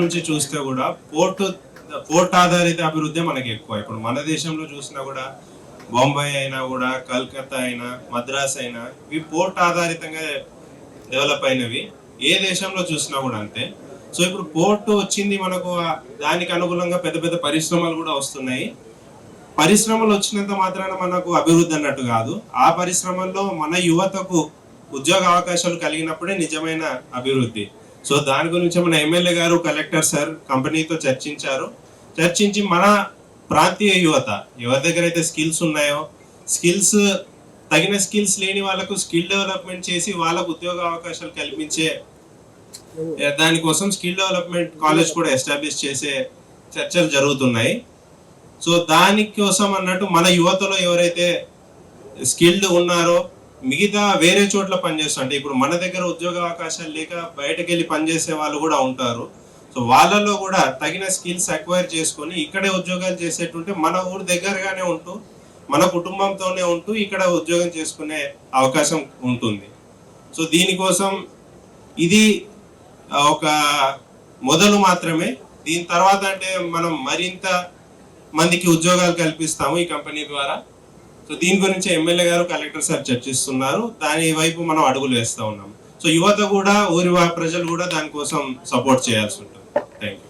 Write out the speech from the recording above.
నుంచి చూస్తే కూడా పోర్ట్ ఆధారిత అభివృద్ధి మనకి ఎక్కువ. ఇప్పుడు మన దేశంలో చూసినా కూడా బొంబాయి అయినా కూడా, కల్కత్తా అయినా, మద్రాస్ అయినా ఇవి పోర్ట్ ఆధారితంగా డెవలప్ అయినవి. ఏ దేశంలో చూసినా కూడా అంతే. సో ఇప్పుడు పోర్ట్ వచ్చింది మనకు, దానికి అనుగుణంగా పెద్ద పెద్ద పరిశ్రమలు కూడా వస్తున్నాయి. పరిశ్రమలు వచ్చినంత మాత్రాన మనకు అభివృద్ధి అన్నట్టు కాదు. ఆ పరిశ్రమల్లో మన యువతకు ఉద్యోగ అవకాశాలు కలిగినప్పుడే నిజమైన అభివృద్ధి. సో దాని గురించి మన ఎమ్మెల్యే గారు, కలెక్టర్ సార్ కంపెనీతో చర్చించి మన ప్రాంతీయ యువత ఎవరి దగ్గర అయితే స్కిల్స్ ఉన్నాయో, తగిన స్కిల్స్ లేని వాళ్ళకు స్కిల్ డెవలప్మెంట్ చేసి వాళ్ళకు ఉద్యోగ అవకాశాలు కల్పించే దానికోసం స్కిల్ డెవలప్మెంట్ కాలేజ్ కూడా ఎస్టాబ్లిష్ చేసే చర్చలు జరుగుతున్నాయి. సో దానికోసం అన్నట్టు మన యువతలో ఎవరైతే స్కిల్డ్ ఉన్నారో మిగతా వేరే చోట్ల పనిచేస్తుంటే, ఇప్పుడు మన దగ్గర ఉద్యోగ అవకాశాలు లేక బయటకు వెళ్ళి పనిచేసే వాళ్ళు కూడా ఉంటారు. సో వాళ్ళలో కూడా తగిన స్కిల్స్ అక్వైర్ చేసుకొని ఇక్కడే ఉద్యోగాలు చేసేటుంటే మన ఊరు దగ్గరగానే ఉంటూ మన కుటుంబంతోనే ఉంటూ ఇక్కడ ఉద్యోగం చేసుకునే అవకాశం ఉంటుంది. సో దీనికోసం ఇది ఒక మొదలు మాత్రమే. దీని తర్వాత అంటే మనం మరింత మందికి ఉద్యోగాలు కల్పిస్తాము ఈ కంపెనీ ద్వారా. సో దీని గురించి ఎమ్మెల్యే గారు, కలెక్టర్ సార్ చర్చిస్తున్నారు. దాని వైపు మనం అడుగులు వేస్తూ ఉన్నాం. సో యువత కూడా, ఊరి ప్రజలు కూడా దానికోసం సపోర్ట్ చేయాల్సి ఉంటుంది. Thank you.